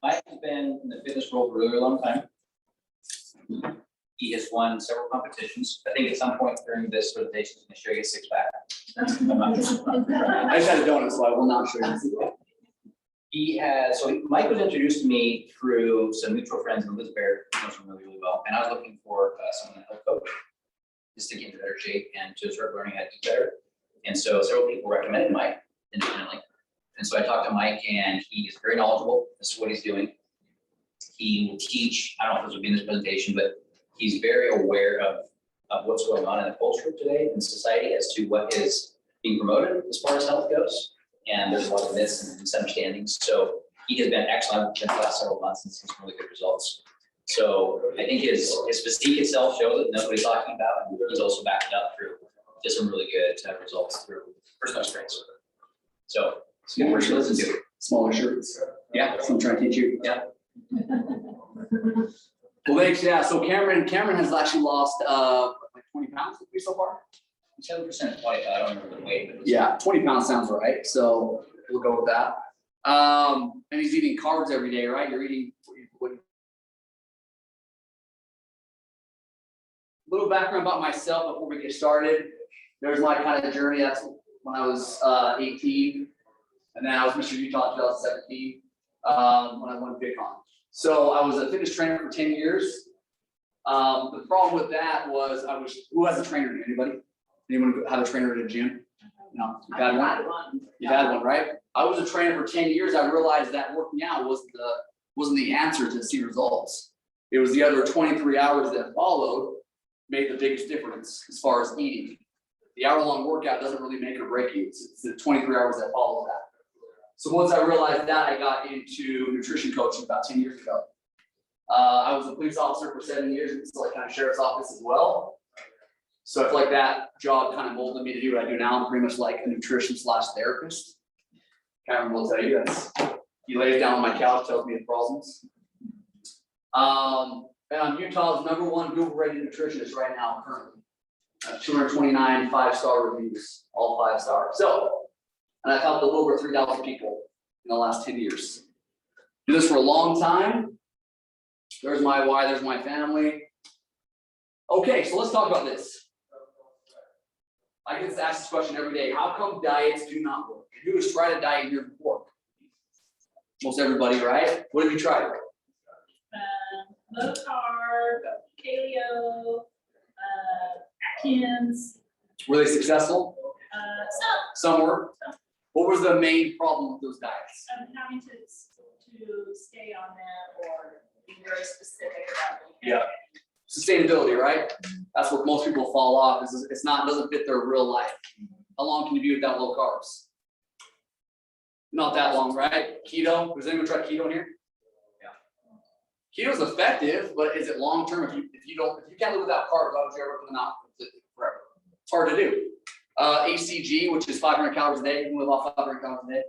Mike has been in the fitness world for a really long time. He has won several competitions. I think at some point during this presentation, he's going to show you a six-pack. I'm not sure. I just had a donut, so I will not show you. He has, so Mike was introduced to me through some mutual friends in Elizabeth, who knows him really, really well. And I was looking for someone to help coach, just to get into better shape and to start learning how to eat better. And so several people recommended Mike independently. And so I talked to Mike, and he is very knowledgeable. This is what he's doing. He will teach, I don't know if this will be in this presentation, but he's very aware of what's going on in the culture today in society as to what is being promoted as far as health goes. And there's a lot of myths and misunderstandings. So he has been excellent in the last several months and seen some really good results. So I think his physique itself shows it, knows what he's talking about. And he's also backed it up through just some really good results through personal experience. So it's good work to listen to. Smaller shirts. Yeah. So I'm trying to teach you. Yeah. Well, thanks. Yeah. So Cameron has actually lost like 20 pounds so far. 7% white. I don't remember the weight, but Yeah, 20 pounds sounds right. So we'll go with that. And he's eating carbs every day, right? You're eating. Little background about myself before we get started. There's my kind of journey. That's when I was 18, and then I was Mr. Utah in 2017 when I won VidCon. So I was a fitness trainer for 10 years. The problem with that was who has a trainer? Anybody? Anyone have a trainer at a gym? No, you've had one. You've had one, right? I was a trainer for 10 years. I realized that working out wasn't the answer to see results. It was the other 23 hours that followed made the biggest difference as far as eating. The hour-long workout doesn't really make or break you. It's the 23 hours that follow that. So once I realized that, I got into nutrition coaching about 10 years ago. I was a police officer for 7 years, and still kind of sheriff's office as well. So I feel like that job kind of molded me to do what I do now. I'm pretty much like a nutrition/therapist. Cameron will tell you that. He lays down on my couch, tells me the problems. And I'm Utah's #1 Google-rated nutritionist right now, currently. 229 5-star reviews, all 5 stars. So, and I've helped a little over 3,000 people in the last 10 years. Do this for a long time. There's my why, there's my family. Okay, so let's talk about this. I get asked this question every day. How come diets do not work? Who has tried a diet here before? Most everybody, right? What have you tried? Low carb, paleo, Atkins. Were they successful? Some were. What was the main problem with those diets? Having to stay on them or be very specific about them. Yeah. Sustainability, right? That's where most people fall off. Doesn't fit their real life. How long can you be without low carbs? Not that long, right? Keto. Has anyone tried keto in here? Yeah. Keto is effective, but is it long term? If you can't live without carbs, why would you ever put them out forever? It's hard to do. HCG, which is 500 calories a day, you can live off 500 calories a day.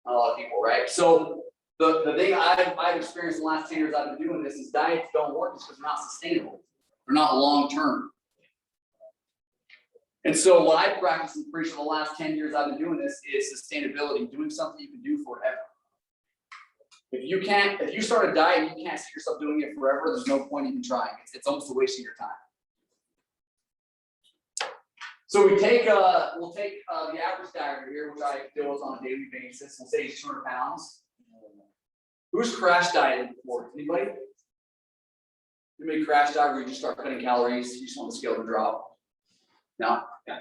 Not a lot of people, right? So the thing I've experienced in the last 10 years I've been doing this is diets don't work because they're not sustainable. They're not long term. And so what I practice and preach for the last 10 years I've been doing this is sustainability, doing something you can do forever. If you start a diet and you can't see yourself doing it forever, there's no point even trying. It's almost a waste of your time. So we'll take the average dieter here, which I deal with on a daily basis. We'll say he's 200 pounds. Who's crash dieted before? Anybody? Anybody crash diet where you just start cutting calories, you just want the scale to drop? No? Yeah.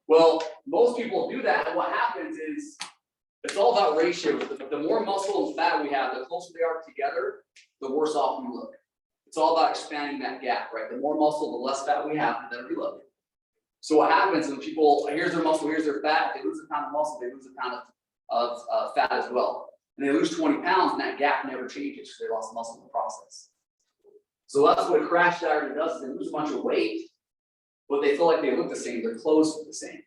Well, most people do that, and what happens is it's all about ratios. The more muscle and fat we have, the closer they are together, the worse off we look. It's all about expanding that gap, right? The more muscle, the less fat we have, the better we look. So what happens when people, here's their muscle, here's their fat, they lose a pound of muscle, they lose a pound of fat as well. And they lose 20 pounds, and that gap never changes because they lost muscle in the process. So that's what a crash dieter does, is they lose a bunch of weight, but they feel like they look the same, their clothes look the same.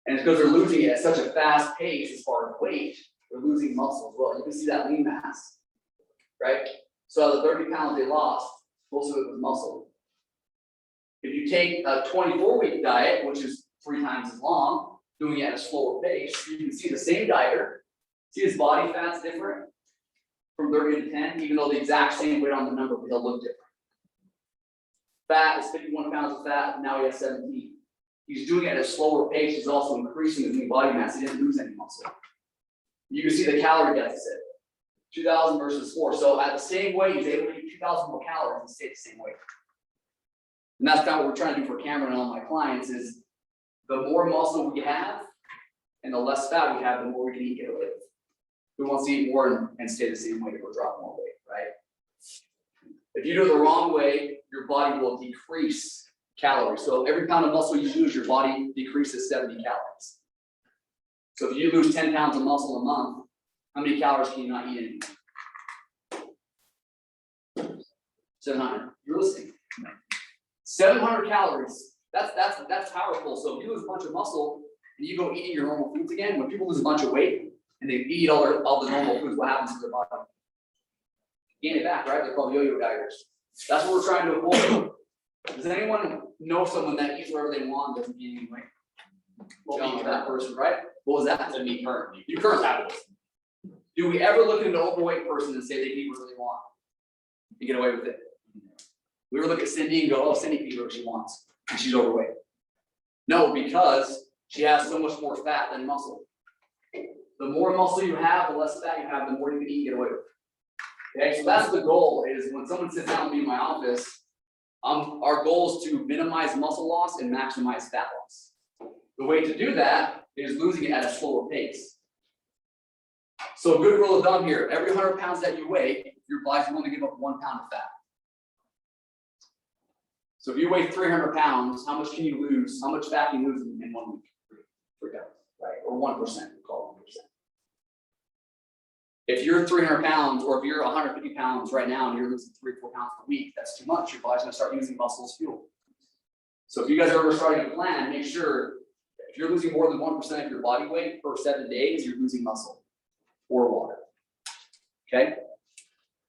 And it's because they're losing it at such a fast pace as far as weight, they're losing muscle as well. You can see that lean mass, right? So out of the 30 pounds they lost, most of it was muscle. If you take a 24-week diet, which is 3 times as long, doing it at a slower pace, you can see the same dieter, See his body fat's different from 30 to 10, even though the exact same weight on the number, but they'll look different. Fat is 51 pounds of fat, now he has 17. He's doing it at a slower pace, he's also increasing his new body mass, he didn't lose any muscle. You can see the calorie deficit, 2,000 versus 4. So at the same weight, he's able to eat 2,000 more calories and stay the same weight. And that's kind of what we're trying to do for Cameron and all my clients is the more muscle we have and the less fat we have, the more we can eat and get away with. We want to eat more and stay the same weight or drop more weight, right? If you do it the wrong way, your body will decrease calories. So every pound of muscle you lose, your body decreases 70 calories. So if you lose 10 pounds of muscle a month, how many calories can you not eat anymore? 700. You're listening. 700 calories. That's powerful. So if you lose a bunch of muscle and you go eating your normal foods again, when people lose a bunch of weight and they eat all the normal foods, what happens to their body? Gain it back, right? They're called yo-yo dieters. That's what we're trying to avoid. Does anyone know someone that eats whatever they want and doesn't gain any weight? Well, that person, right? What was that? To me currently. You currently have it. Do we ever look at an overweight person and say they can eat whatever they want and get away with it? We ever look at Cindy and go, oh, Cindy can eat whatever she wants, and she's overweight. No, because she has so much more fat than muscle. The more muscle you have, the less fat you have, the more you can eat and get away with. Okay, so that's the goal, is when someone sits down with me in my office, our goal is to minimize muscle loss and maximize fat loss. The way to do that is losing it at a slower pace. So a good rule of thumb here, every 100 pounds that you weigh, your body's willing to give up 1 pound of fat. So if you weigh 300 pounds, how much can you lose? How much fat can you lose in 1 week? 3 pounds, right? Or 1%, we call it 1%. If you're 300 pounds, or if you're 150 pounds right now and you're losing 3 or 4 pounds a week, that's too much. Your body's gonna start using muscle as fuel. So if you guys are ever starting a plan, make sure if you're losing more than 1% of your body weight per 7 days, you're losing muscle or water. Okay?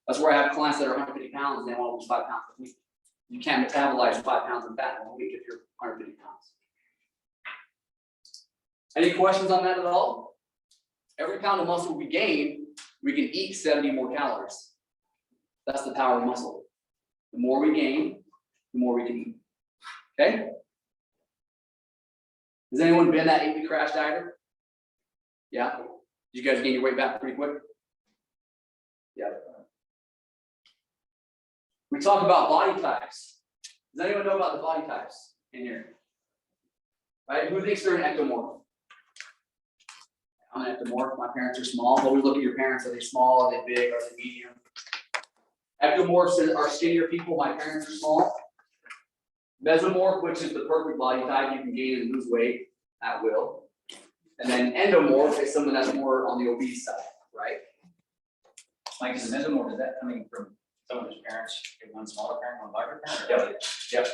That's where I have clients that are 150 pounds and they want to lose 5 pounds a week. You can't metabolize 5 pounds of fat in 1 week if you're 150 pounds. Any questions on that at all? Every pound of muscle we gain, we can eat 70 more calories. That's the power of muscle. The more we gain, the more we can eat. Okay? Has anyone been that 8-week crash dieter? Yeah? Did you guys gain your weight back pretty quick? Yeah. We talk about body types. Does anyone know about the body types in here? Right? Who thinks they're an ectomorph? I'm an ectomorph. My parents are small. Always look at your parents. Are they small? Are they big? Are they medium? Ectomorphs are skinnier people. My parents are small. Mesomorph, which is the perfect body type. You can gain and lose weight at will. And then endomorph is someone that's more on the obese side, right? Like, is a mesomorph, is that coming from someone whose parents, one smaller parent, one larger parent? Yep. Yep.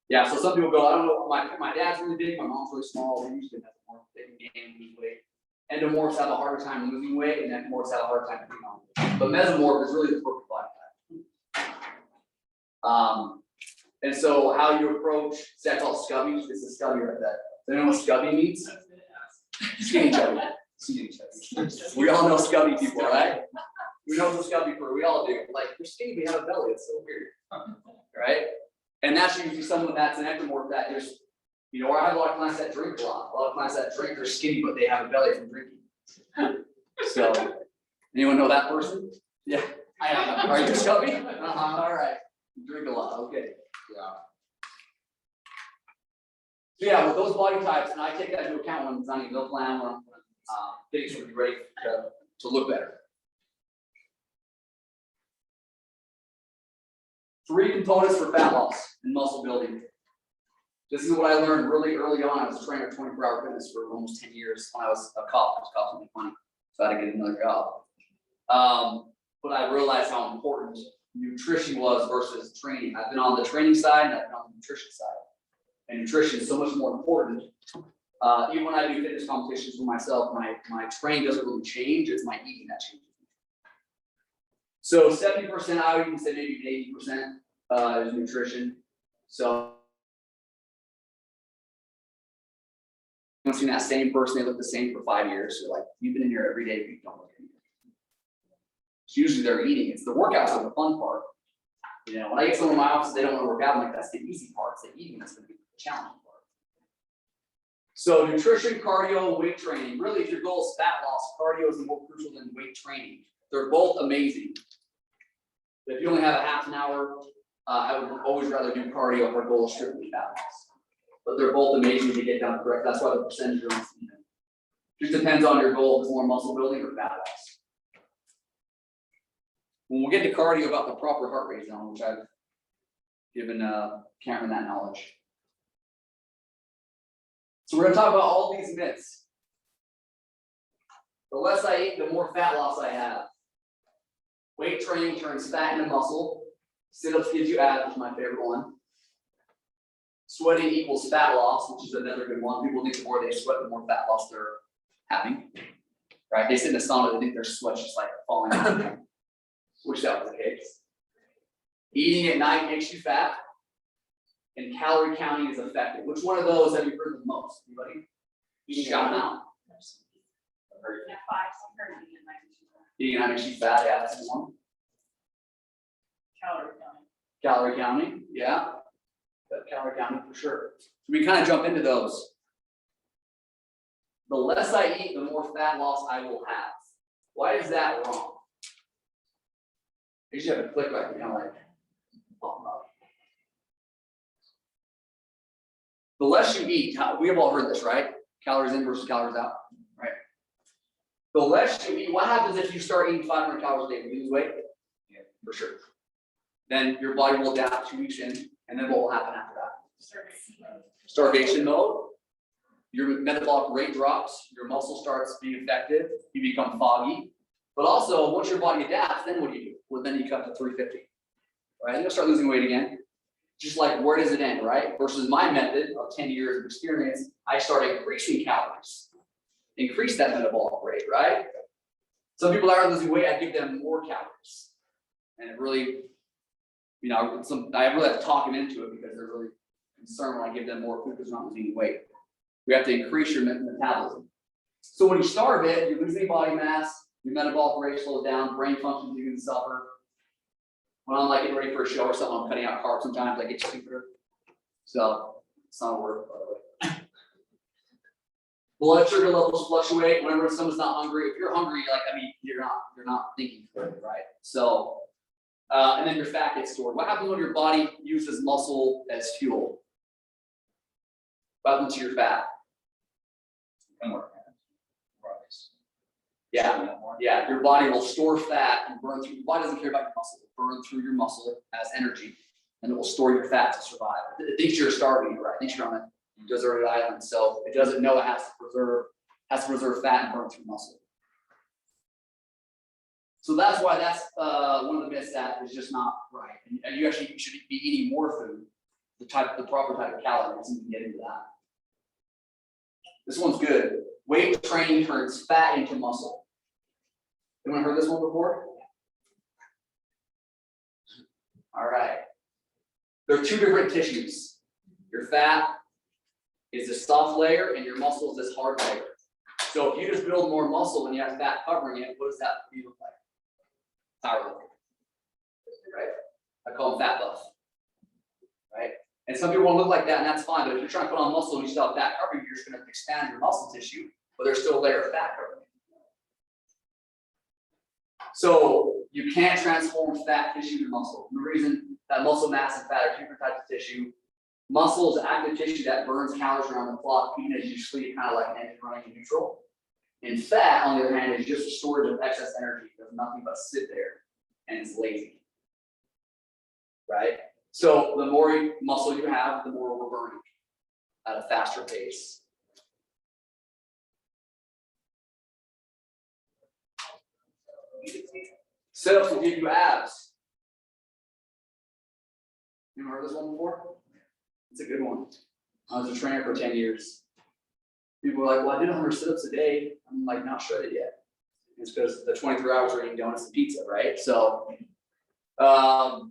Yeah, so some people go, I don't know, my dad's really big, my mom's really small, they usually mesomorph, they can gain and lose weight. Endomorphs have a harder time losing weight, and ectomorphs have a harder time putting on weight. But mesomorph is really the perfect body type. And so how you approach, see, I call it scubby, it's a scubby right there. Do you know what scubby means? Skinny chubby. Skinny chubby. We all know scubby people, right? We know the scubby crew, we all do. Like, you're skinny, but you have a belly, it's so weird. Right? And that's usually someone that's an ectomorph that just, you know, or I have a lot of clients that drink a lot. A lot of clients that drink are skinny, but they have a belly from drinking. So, anyone know that person? Yeah. I am. Are you scubby? All right. You drink a lot, okay. Yeah. So yeah, with those body types, and I take that into account when I'm designing a meal plan, when I'm getting somebody ready to look better. 3 components for fat loss and muscle building. This is what I learned really early on. I was a trainer at 24-hour fitness for almost 10 years when I was a cop. I was costing me money, so I had to get another job. But I realized how important nutrition was versus training. I've been on the training side and I've been on the nutrition side. And nutrition is so much more important. Even when I do fitness competitions for myself, my training doesn't really change, it's my eating that changes. So 70%, I would even say maybe 80% is nutrition. So You don't see that same person, they look the same for 5 years. You're like, you've been in here every day, but you don't look any different. It's usually they're eating. It's the workouts are the fun part. You know, when I get someone in my office, they don't want to work out. I'm like, that's the easy part. It's the eating that's going to be the challenging part. So nutrition, cardio, weight training. Really, if your goal is fat loss, cardio is more crucial than weight training. They're both amazing. But if you only have a half an hour, I would always rather do cardio if our goal is strictly fat loss. But they're both amazing to get down correct. That's why the percentage are even. Just depends on your goal, if it's more muscle building or fat loss. When we get to cardio, about the proper heart rate zone, which I've given Cameron that knowledge. So we're going to talk about all these myths. The less I eat, the more fat loss I have. Weight training turns fat into muscle. Sit-ups gives you abs, which is my favorite one. Sweating equals fat loss, which is another good one. People think the more they sweat, the more fat loss they're having. Right? They sit in a sauna, they think their sweat's just like falling out. Wish that was the case. Eating at night makes you fat. And calorie counting is effective. Which one of those have you heard the most? Anybody? Shout them out. Eating at night makes you fat, yeah, that's the one. Calorie counting. Calorie counting, yeah. But calorie counting for sure. So we kind of jump into those. The less I eat, the more fat loss I will have. Why is that wrong? You should have a click right, kind of like pop them up. The less you eat, we have all heard this, right? Calories in versus calories out, right? The less you eat, what happens if you start eating 500 calories a day? You lose weight? Yeah, for sure. Then your body will adapt 2 weeks in, and then what will happen after that? Starvation mode. Your metabolic rate drops, your muscle starts being effective, you become foggy. But also, once your body adapts, then what do? Well, then you cut to 350, right? And you'll start losing weight again. Just like, where does it end, right? Versus my method of 10 years of experience, I started increasing calories, increase that metabolic rate, right? Some people that are losing weight, I give them more calories. And it really, you know, I really have to talk them into it because they're really concerned when I give them more food because they're not losing weight. We have to increase your metabolism. So when you starve it, you're losing body mass, your metabolic rate slows down, brain functions begin to suffer. When I'm like getting ready for a show or something, I'm cutting out carbs sometimes, I get stupider. So it's not a word, by the way. Blood sugar levels fluctuate whenever someone's not hungry. If you're hungry, like, I mean, you're not thinking clearly, right? So and then your fat gets stored. What happens when your body uses muscle as fuel? What happens to your fat? Yeah, your body will store fat and burn through. Your body doesn't care about your muscle. It burn through your muscle as energy, and it will store your fat to survive. It thinks you're starving, right? It thinks you're on a deserted island, so it doesn't know it has to preserve fat and burn through muscle. So that's why that's one of the myths that is just not right. And you should be eating more food, the proper type of calories, and we can get into that. This one's good. Weight training turns fat into muscle. Anyone heard this one before? All right. There are 2 different tissues. Your fat is this soft layer, and your muscle is this hard layer. So if you just build more muscle when you have fat covering it, what does that look like? Powerlifting, right? I call them fat buff, right? And some people want to look like that, and that's fine. But if you're trying to put on muscle and you still have fat covering, you're just going to expand your muscle tissue, but there's still a layer of fat covering. So you can't transform fat tissue to muscle. The reason that muscle mass and fat are 2 different types of tissue. Muscle is active tissue that burns calories around the clock, even as you sleep, kind of like an engine running in neutral. And fat, on the other hand, is just a storage of excess energy. It does nothing but sit there, and it's lazy, right? So the more muscle you have, the more we're burning at a faster pace. Sit-ups will give you abs. You ever heard this one before? It's a good one. I was a trainer for 10 years. People were like, well, I did 100 sit-ups a day. I'm like, not shredded yet. It's because the 23 hours we're eating donuts and pizza, right? So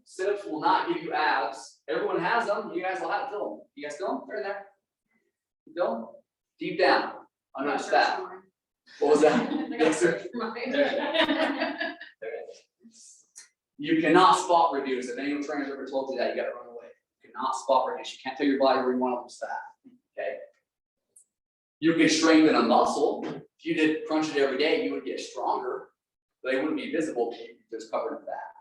sit-ups will not give you abs. Everyone has them. You guys will have to fill them. You guys fill them? They're in there. You fill them? deep down, under the Not sure fat. it's mine. What was that? I got Yes, sir. mine. You cannot spot reduce. If any trainer's ever told you that, you gotta run away. You cannot spot reduce. You can't tell your body where you want to lose fat. Okay. You can strengthen a muscle. If you did crunch it every day, you would get stronger. But it wouldn't be visible because you're just covered in fat.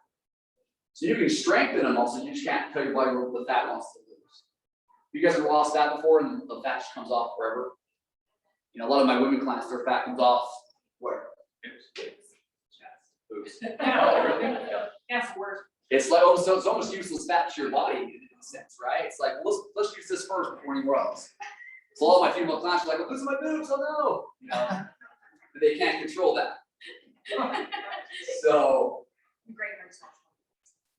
So you can strengthen a muscle, you just can't tell your body where the fat wants to lose. You guys ever lost fat before and the fat just comes off wherever? You know, a lot of my women clients, their fat comes off where? Oops. That's worse. It's like, oh, so it's almost useless fat to your body in a sense, right? It's like, let's use this first before anywhere else. So all of my female clients are like, I'm losing my boobs, oh no. You know, but they can't control that. So, Great nurse.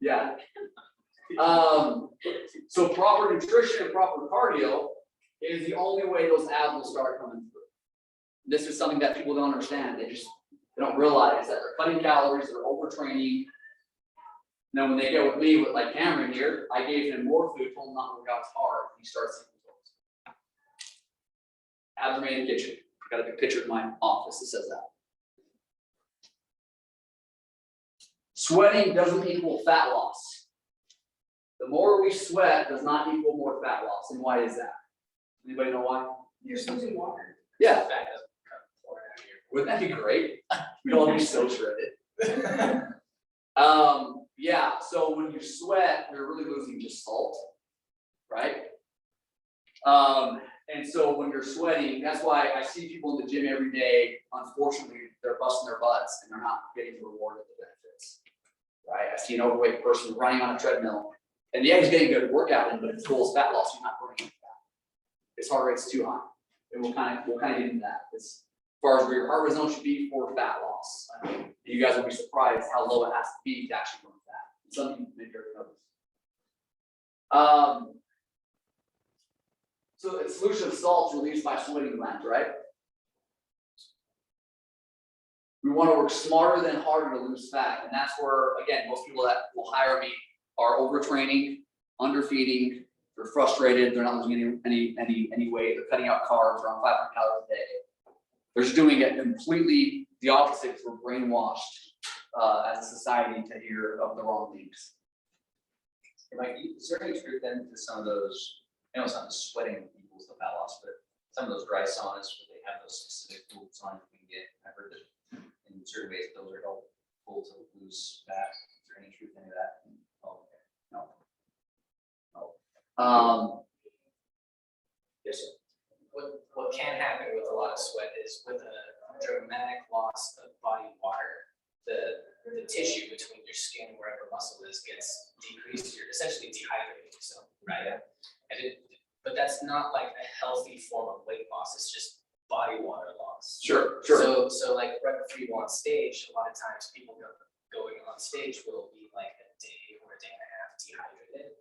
yeah. So proper nutrition and proper cardio is the only way those abs will start coming through. This is something that people don't understand. They don't realize that they're cutting calories, they're overtraining. Now, when they get with me, with like Cameron here, I gave him more food, told him not to work out as hard. He starts seeing results. Abs are made in the kitchen. I got a big picture in my office that says that. Sweating doesn't equal fat loss. The more we sweat does not equal more fat loss. And why is that? Anybody know why? You're just losing water. Yeah. Fat doesn't cut the floor out here. Wouldn't that be great? We'd all be so shredded. Yeah, so when you sweat, you're really losing just salt, right? And so when you're sweating, that's why I see people in the gym every day. Unfortunately, they're busting their butts and they're not getting rewarded the benefits, right? I see an overweight person running on a treadmill, and yeah, he's getting good workout in, but his goal is fat loss. You're not burning any fat. His heart rate's too high, and we'll kind of get into that. As far as where your heart rate zone should be for fat loss, I mean, you guys will be surprised how low it has to be to actually burn fat. Some people maybe already know this. So the solution of salt is released by sweating glands, right? We want to work smarter than harder to lose fat, and that's where, again, most people that will hire me are overtraining, underfeeding, they're frustrated, they're not losing any weight, they're cutting out carbs around 500 calories a day. They're just doing it completely the opposite. We're brainwashed as a society to hear of the wrong things. Mike, is there any truth then to some of those? I know it's not the sweating equals the fat loss, but some of those dry saunas where they have those specific foods on you can get. I've heard that in certain ways those are helpful to lose fat. Is there any truth in that? Oh, okay. No. Yes, sir. What can happen with a lot of sweat is with a dramatic loss of body water, the tissue between your skin and wherever muscle is gets decreased. You're essentially dehydrating yourself, right? But that's not like a healthy form of weight loss. It's just body water loss. Sure. So like right before you go on stage, a lot of times people going on stage will be like a day or a day and a half dehydrated,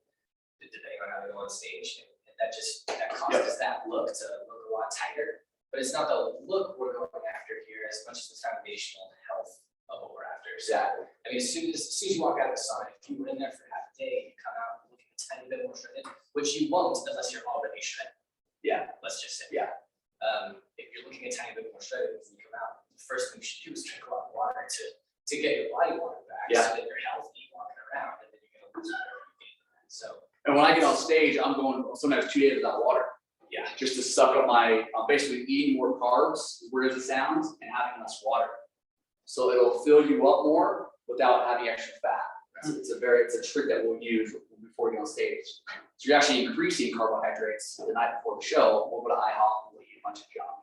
depending on how they go on stage. And that causes that look to look a lot tighter. But it's not the look we're going after here as much as the foundational health of what we're after. So, I mean, as soon as you walk out of the sauna, if you were in there for half a day, you come out looking a tiny bit more shredded, which you won't unless you're already shredded. Yeah. Let's just say. Yeah. If you're looking a tiny bit more shredded when you come out, the first thing you should do is drink a lot of water to get your body water back, so that you're healthy walking around, and then you're gonna lose whatever you gain. So. And when I get on stage, I'm going sometimes 2 days without water. Yeah. Just to suck up I'm basically eating more carbs, weird as it sounds, and having less water. So it'll fill you up more without having extra fat. It's a trick that we'll use before you get on stage. So you're actually increasing carbohydrates the night before the show. We'll go to IHOP and we'll eat a bunch of junk.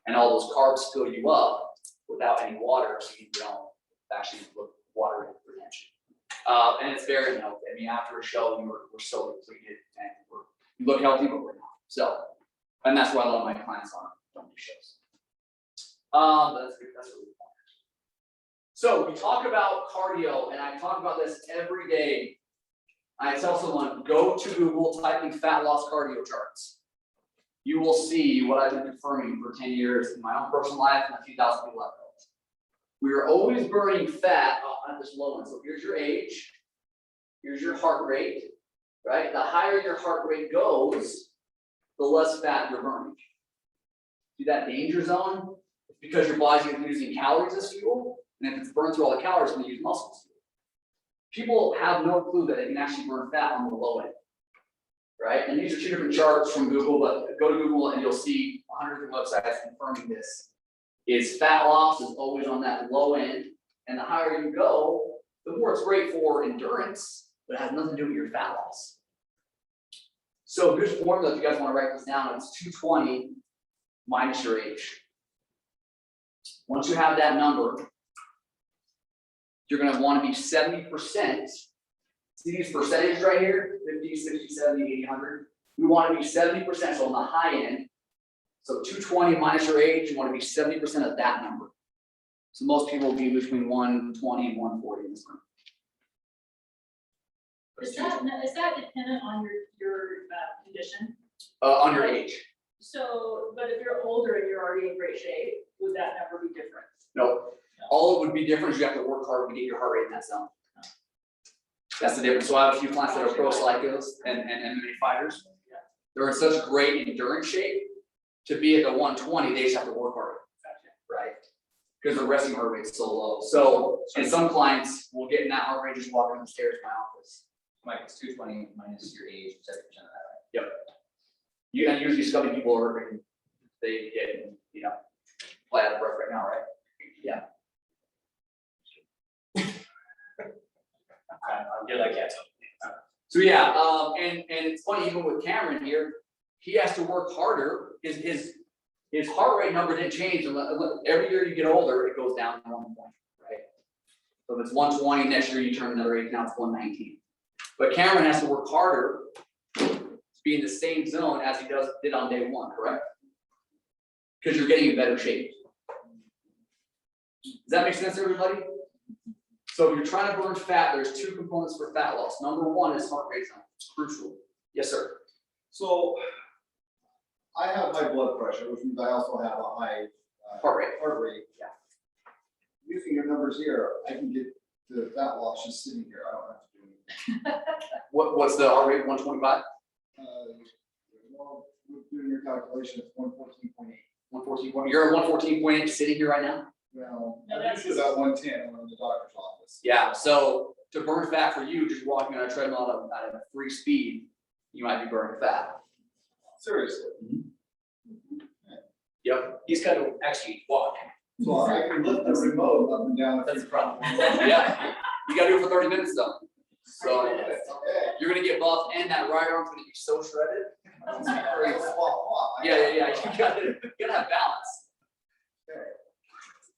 And all those carbs fill you up without any water, so you don't actually look water retention. And it's very unhealthy. I mean, after a show, we're so depleted and we look healthy, but we're not. So, and that's why a lot of my clients don't do shows. That's good. That's really fun. So we talk about cardio, and I talk about this every day. I tell someone, go to Google, type in fat loss cardio charts. You will see what I've been confirming for 10 years in my own personal life and a few thousand people I've helped. We are always burning fat at this low end. So here's your age, here's your heart rate, right? The higher your heart rate goes, the less fat you're burning. See that danger zone? It's because your body's using calories as fuel, and if it's burned through all the calories, it's gonna use muscle as fuel. People have no clue that they can actually burn fat on the low end. Right? And these are two different charts from Google, but go to Google and you'll see 100 different websites confirming this. Is fat loss is always on that low end, and the higher you go, the more it's great for endurance, but it has nothing to do with your fat loss. So good formula, if you guys want to write this down, it's 220 minus your age. Once you have that number, you're going to want to be 70%. See these percentages right here, 50, 60, 70, 80, 100. We want to be 70%, so on the high end. So 220 minus your age, you want to be 70% of that number. So most people will be between 120 and 140 in this room. Is that dependent on your condition? On your age. So, but if you're older and you're already in great shape, would that number be different? No. All it would be different is you have to work hard to get your heart rate in that zone. That's the difference. So I have a few clients that are pro cyclists and MMA fighters. They're in such great endurance shape. To be at the 120, they just have to work harder. Right? Because the resting heart rate is so low. So, and some clients will get in that heart rate just walking up the stairs to my office. Mike, it's 220 minus your age, 70% of that, right? You and usually scummy people are, they get, fly out of breath right now, right? Yeah. You're like, yeah, So yeah, and it's funny, even with Cameron here, he has to work harder. His heart rate number didn't change. Every year you get older, it goes down 1 point, right? So if it's 120, next year you turn another 8, now it's 119. But Cameron has to work harder to be in the same zone as he did on day 1, correct? Because you're getting in better shape. Does that make sense, everybody? So if you're trying to burn fat, there's 2 components for fat loss. Number 1 is heart rate zone. It's crucial. Yes, sir. So I have high blood pressure, which means I also have a high Heart rate. Yeah. Using your numbers here, I can get the fat loss just sitting here. I don't have to do anything. What's the heart rate? 125? Well, doing your calculation, it's 114.8. 114. You're at 114.8 sitting here right now? Well, No, I'm that's usually about 110 when I'm in the doctor's office. Yeah. So to burn fat for you, just walking on a treadmill at a free speed, you might be burning fat. Seriously. Yep. he's got to actually walk. So I can lift the remote up and down. That's the problem. Yeah. You gotta do it for 30 minutes though. So Okay. you're gonna get buff and that right arm's gonna be so shredded. That's crazy. Yeah. You gotta have balance.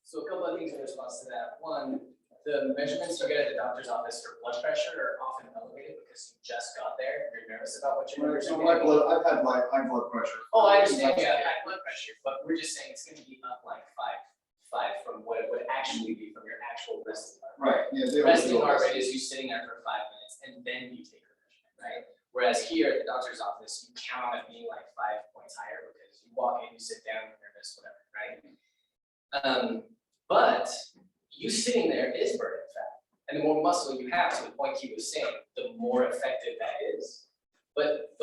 So a couple of things in response to that. One, the measurements you get at the doctor's office for blood pressure are often elevated because you just got there. You're nervous about what your numbers So are gonna be. I've had high blood pressure. Oh, I understand you have high blood pressure, but we're just saying it's gonna be up like five from what it would actually be from your actual resting heart rate. Right, yeah. they Resting always heart do rate is you sitting there for 5 minutes and then you take a measurement, right? Whereas here at the doctor's office, you count on it being like 5 points higher because you walk in, you sit down, you're nervous, whatever, right? But you sitting there is burning fat. And the more muscle you have, to the point he was saying, the more effective that is. But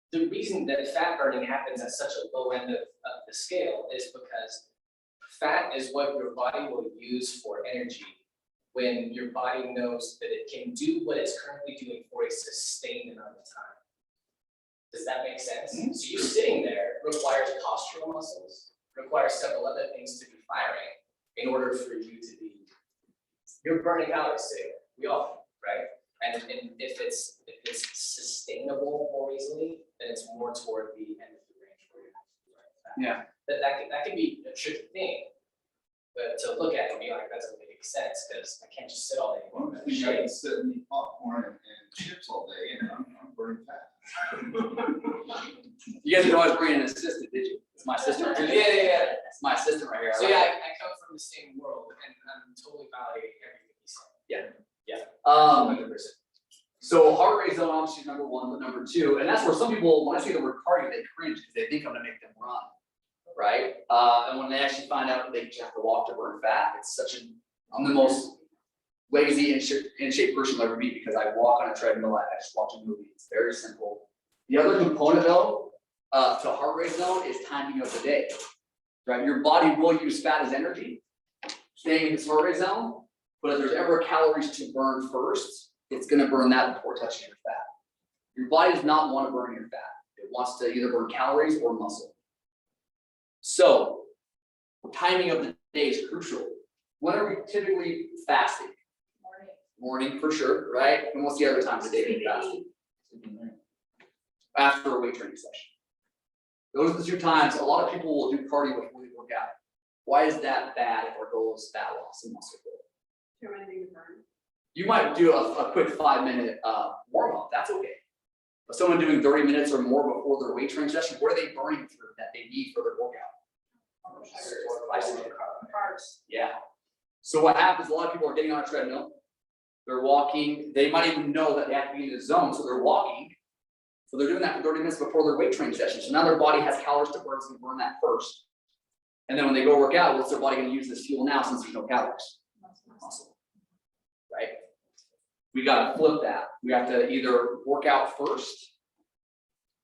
the reason that fat burning happens at such a low end of the scale is because fat is what your body will use for energy when your body knows that it can do what it's currently doing for a sustained amount of time. Does that make sense? Mm-hmm. So you sitting there requires postural muscles, requires several other things to be firing in order for you to be, you're burning calories sitting there. We all, right? And if it's sustainable more easily, then it's more toward the end of the range where you're burning fat. Yeah. That can be a tricky thing, but to look at and be like, that doesn't make sense, because I can't just sit all day. I think I can sit and eat popcorn and chips all day, and I'm burning fat. You guys didn't always bring an assistant, did you? It's my assistant. Yeah. It's my assistant right here. So yeah, I come from the same world, and I'm totally validating everything you said. Yeah. 100%. So heart rate zone obviously is number 1, but number 2, and that's where some people, when I say the word cardio, they cringe because they think I'm gonna make them run, right? And when they actually find out that they just have to walk to burn fat, I'm the most lazy in shape person you'll ever meet because I walk on a treadmill, I just watch a movie. It's very simple. The other component though to heart rate zone is timing of the day, right? Your body will use fat as energy, staying in this heart rate zone, but if there's ever calories to burn first, it's gonna burn that before touching your fat. Your body does not want to burn your fat. It wants to either burn calories or muscle. So, timing of the day is crucial. When are we typically fasting? Morning for sure, right? And what's the other times of the day you're fasting? After a weight training session. Those are the two times a lot of people will do cardio before they work out. Why is that bad if our goal is fat loss and muscle building? You might do a quick 5-minute warm up, that's okay. But someone doing 30 minutes or more before their weight training session, what are they burning through that they need for their workout? Carbs. Yeah. So what happens, a lot of people are getting on a treadmill, they're walking, they might even know that they have to be in the zone, so they're walking. So they're doing that for 30 minutes before their weight training session. So now their body has calories to burn, so they burn that first. And then when they go work out, what's their body gonna use this fuel now since there's no calories? Muscle. Right? We gotta flip that. We have to either work out first,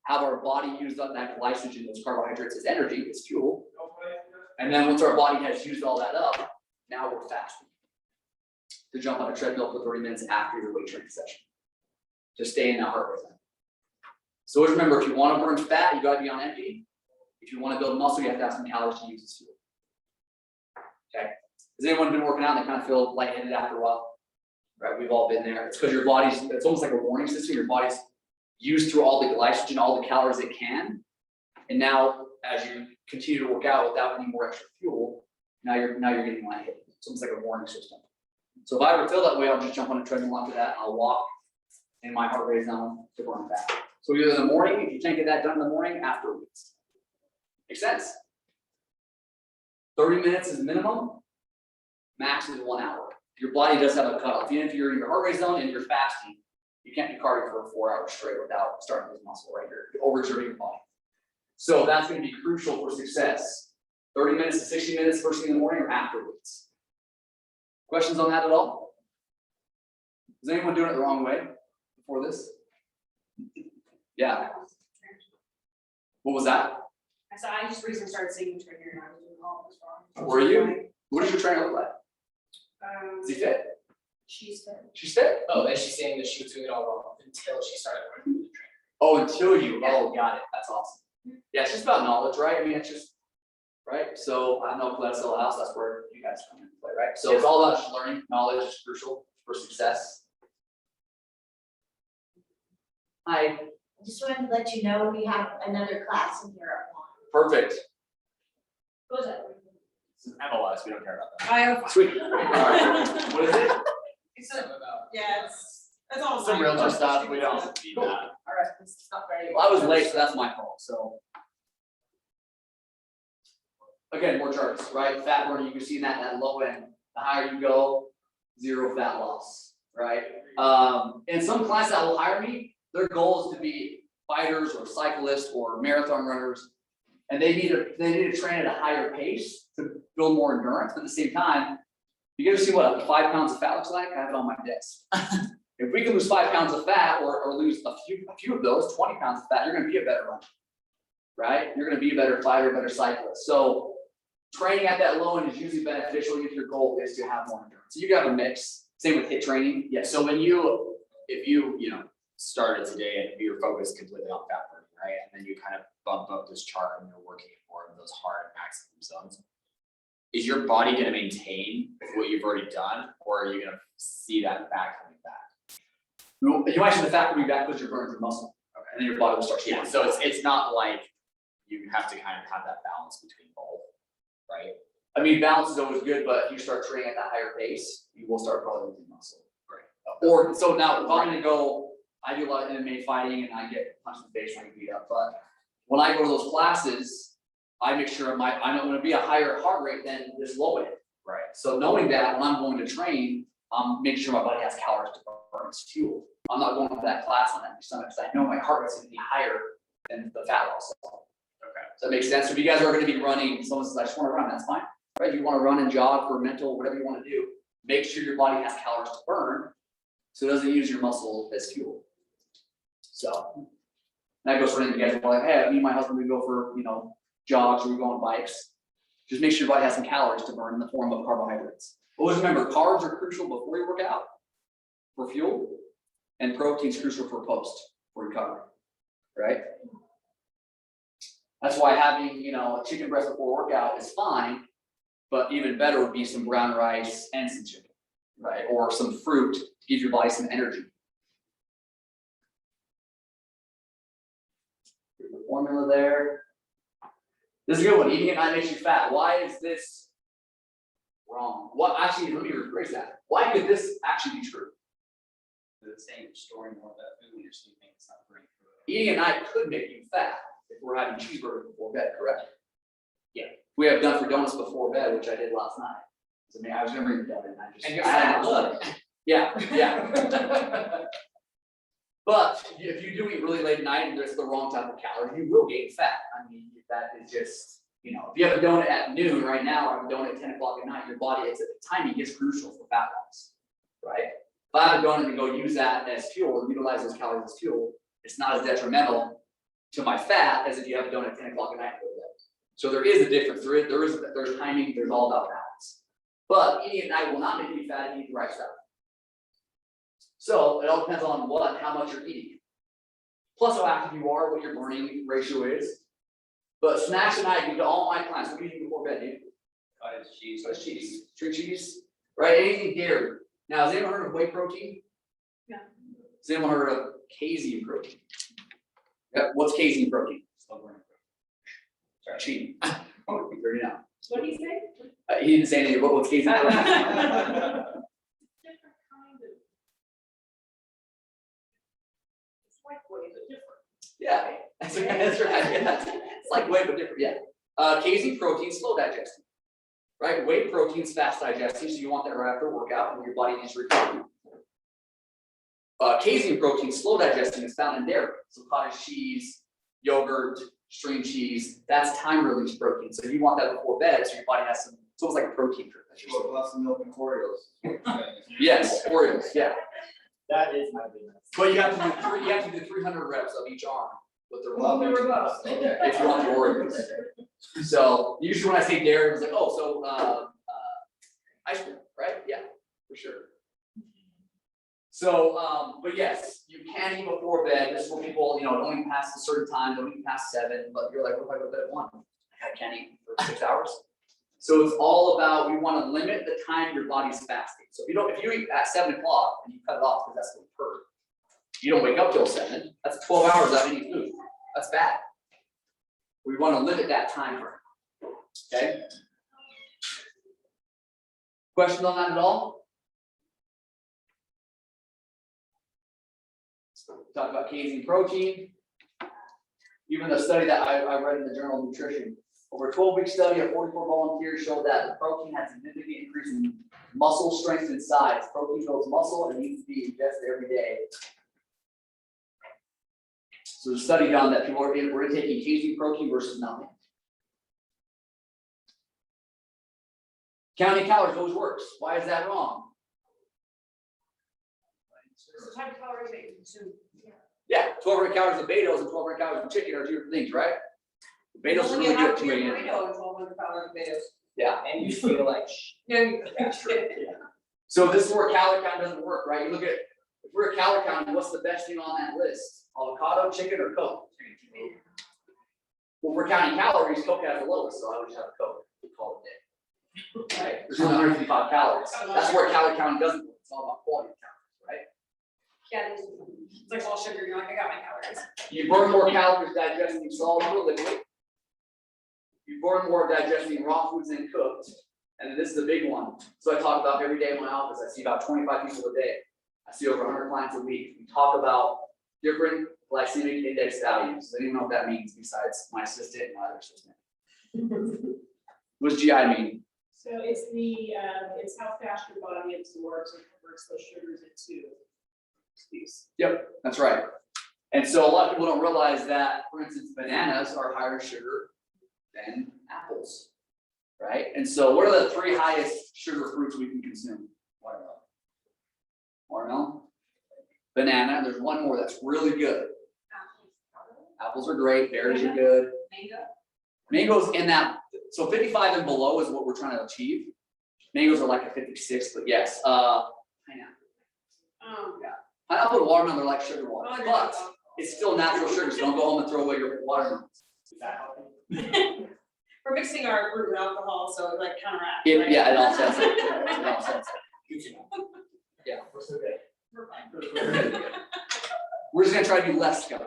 have our body use up that glycogen, those carbohydrates as energy, as fuel. And then once our body has used all that up, now we're fasting. To jump on a treadmill for 30 minutes after your weight training session. To stay in that heart rate. So always remember, if you want to burn fat, you gotta be on empty. If you want to build muscle, you have to have some calories to use as fuel. Okay. Has anyone been working out and they kind of feel lightheaded after a while? Right, we've all been there. It's because your body's, it's almost like a warning system. Your body's used through all the glycogen, all the calories it can. And now, as you continue to work out without any more extra fuel, now you're getting lightheaded. It's almost like a warning system. So if I ever feel that way, I'll just jump on a treadmill after that. I'll walk in my heart rate zone to burn fat. So either in the morning, if you can't get that done in the morning, afterwards. Makes sense? 30 minutes is minimum, max is 1 hour. Your body does have a cutoff. Even if you're in your heart rate zone and you're fasting, you can't do cardio for 4 hours straight without starting with muscle, right? You're overexerting your body. So that's going to be crucial for success. 30 minutes to 60 minutes first thing in the morning or afterwards. Questions on that at all? Is anyone doing it the wrong way before this? Yeah. What was that? I said, I just recently started singing trainer and I was doing all this wrong. Were you? What does your trainer look like? Is he fit? She's fit. She's fit? Oh, and she's saying that she was doing it all wrong until she started working with the trainer. Oh, until you, oh, got it, that's awesome. Yeah, it's just about knowledge, right? I mean, it's just, right? So I know Bledsoe House, that's where you guys come into play, right? So it's all about just learning, knowledge is crucial for success. Hi, I just wanted to let you know we have another class in here at 1. perfect, What was that? This is MLS, we don't care about that. I have. sweet, all right, what is it? It's Something about. yeah, it's all. Some realtor stuff, we don't need Cool. that. All right, It's not very. well, I was late, so that's my fault, so. Again, more charts, right? Fat burning, you can see that low end, the higher you go, 0 fat loss, right? And some clients that will hire me, their goal is to be fighters or cyclists or marathon runners. And they need to train at a higher pace to build more endurance, but at the same time, you ever see what 5 pounds of fat looks like? I have it on my desk. If we can lose 5 pounds of fat or lose a few of those, 20 pounds of fat, you're gonna be a better runner, right? You're gonna be a better fighter, a better cyclist. So training at that low end is usually beneficial if your goal is to have more endurance. So you got a mix, same with HIIT training. Yeah, so if you started today and you're focused completely on fat burning, right? And then you kind of bump up this chart and you're working more of those hard maximum zones. Is your body gonna maintain what you've already done, or are you gonna see that fat coming back? You might see the fat coming back because you're burning through muscle. Okay. And then your body will start Yeah, shrinking. so it's not like you have to kind of have that balance between both, right? I mean, balance is always good, but if you start training at that higher pace, you will start probably losing muscle. Right. Or, so now, if I'm gonna go, I do a lot of MMA fighting and I get punched in the face when I get beat up, but when I go to those classes, I make sure I'm gonna be a higher heart rate than this low end. Right. So knowing that, when I'm going to train, I'm making sure my body has calories to burn as fuel. I'm not going to that class on that stomach because I know my heart rate's gonna be higher than the fat loss. Okay. Does that make sense? So if you guys are gonna be running, someone says, I just wanna run, that's fine. Right? If you wanna run and jog for mental, whatever you wanna do, make sure your body has calories to burn so it doesn't use your muscle as fuel. So, And I go sort of together, like, hey, me and my husband, we go for, jogs or we go on bikes. Just make sure your body has some calories to burn in the form of carbohydrates. Always remember, carbs are crucial before you work out for fuel, and protein's crucial for for recovery, right? That's why having, a chicken breast before workout is fine, but even better would be some brown rice and some chicken, right? Or some fruit to give your body some energy. Here's the formula there. This is a good one. Eating at night makes you fat. Why is this wrong? What actually, let me rephrase that. Why could this actually be true? It's saying you're storing more of that food when you're sleeping, it's not burning through it. Eating at night could make you fat if we're having cheeseburgers before bed, correct? Yeah. We have done for donuts before bed, which I did last night. So, I was gonna bring it down and I just. And you're I had fat, my look. lunch. Yeah. But if you do eat really late at night and there's the wrong type of calorie, you will gain fat. I mean, that is just, if you have a donut at noon right now, or have a donut at 10 o'clock at night, your body, timing is crucial for fat loss, right? If I have a donut and go use that as fuel, utilize those calories as fuel, it's not as detrimental to my fat as if you have a donut at 10 o'clock at night. So there is a difference. There's timing, there's all about balance. But eating at night will not make you fat if you eat the right stuff. So it all depends on how much you're eating. Plus how active you are, what your burning ratio is. But snacks at night, to all my clients, what do you eat before bed, dude? Cottage cheese. Cottage cheese, string cheese, right? Anything dairy. Now, has anyone heard of whey protein? Yeah. Has anyone heard of casein protein? Yep. What's casein protein? Slow burning. Sorry, cheating. Oh, you already know. What do you say? He didn't say anything, but what's casein protein? Different kind of. It's like whey, but different. Yeah, that's right. Yeah. It's like whey, but different. Yeah. Casein protein, slow digesting. Right? Whey protein's fast digesting, so you want that right after workout when your body needs recovery. Casein protein, slow digesting, is found in dairy. So cottage cheese, yogurt, string cheese, that's time release protein. So you want that before bed, so your body has some. It's almost like a protein drip. Well, lots of milk and Oreos. Yes, Oreos. Yeah. That is my business. But you have to do 300 reps of each arm with the Well, there were remote. those. If you want the Oreos. So usually when I say dairy, it's like, ice cream, right? Yeah, for sure. So, but yes, you can eat before bed. This is for people, don't eat past a certain time, don't eat past 7, but you're like, what if I go to bed at 1? I can't eat for 6 hours. So it's all about, we want to limit the time your body's fasting. So if you eat at 7 o'clock and you cut it off because that's what you've heard, you don't wake up till 7, that's 12 hours without any food. That's bad. We want to limit that time frame. Okay? Questions on that at all? Talk about casein protein. Even the study that I read in the Journal of Nutrition, over a 12-week study of 44 volunteers showed that the protein had significant increase in muscle strength and size. Protein builds muscle and needs to be ingested every day. So the study found that people were taking casein protein versus nothing. Counting calories always works. Why is that wrong? It's the type of calories that you consume. Yeah, 1,200 calories of Betos and 1,200 calories of chicken are two different things, right? Betos are really good at 2 a.m. Yeah. And you feel like So this is where calorie count doesn't work, right? You look at, if we're a calorie count, what's the best thing on that list? Avocado, chicken, or Coke? Well, if we're counting calories, Coke has the lowest, so I would just have a Coke. We call it a day. Right? There's 155 calories. That's where calorie count doesn't work. It's all about quality of calories, right? Yeah, it's like all sugar, you're like, I got my calories. You burn more calories digesting solids or liquid. You burn more digesting raw foods than cooked. And then this is the big one. So I talk about every day in my office. I see about 25 people a day. I see over 100 clients a week. We talk about different glycemic index values. I don't even know what that means besides my assistant and my other assistant. What's GI mean? So it's it's how fast your body absorbs and converts those sugars into juice. Yep, that's right. And so a lot of people don't realize that, for instance, bananas are higher sugar than apples, right? And so what are the 3 highest sugar fruits we can consume? Watermelon. Watermelon. Banana, there's one more that's really good. Apples are great, berries are good. Mango? Mangoes in that, so 55 and below is what we're trying to achieve. Mangoes are like a 56, but yes, pineapple. Pineapple and watermelon are like sugar water, but it's still natural sugar, so don't go home and throw away your watermelon. Is that healthy? We're mixing our fruit with alcohol, so it like counteracts. Yeah, it offsets it. It offsets it. Good to know. Yeah. We're so good. We're fine. We're just gonna try to be less scummy.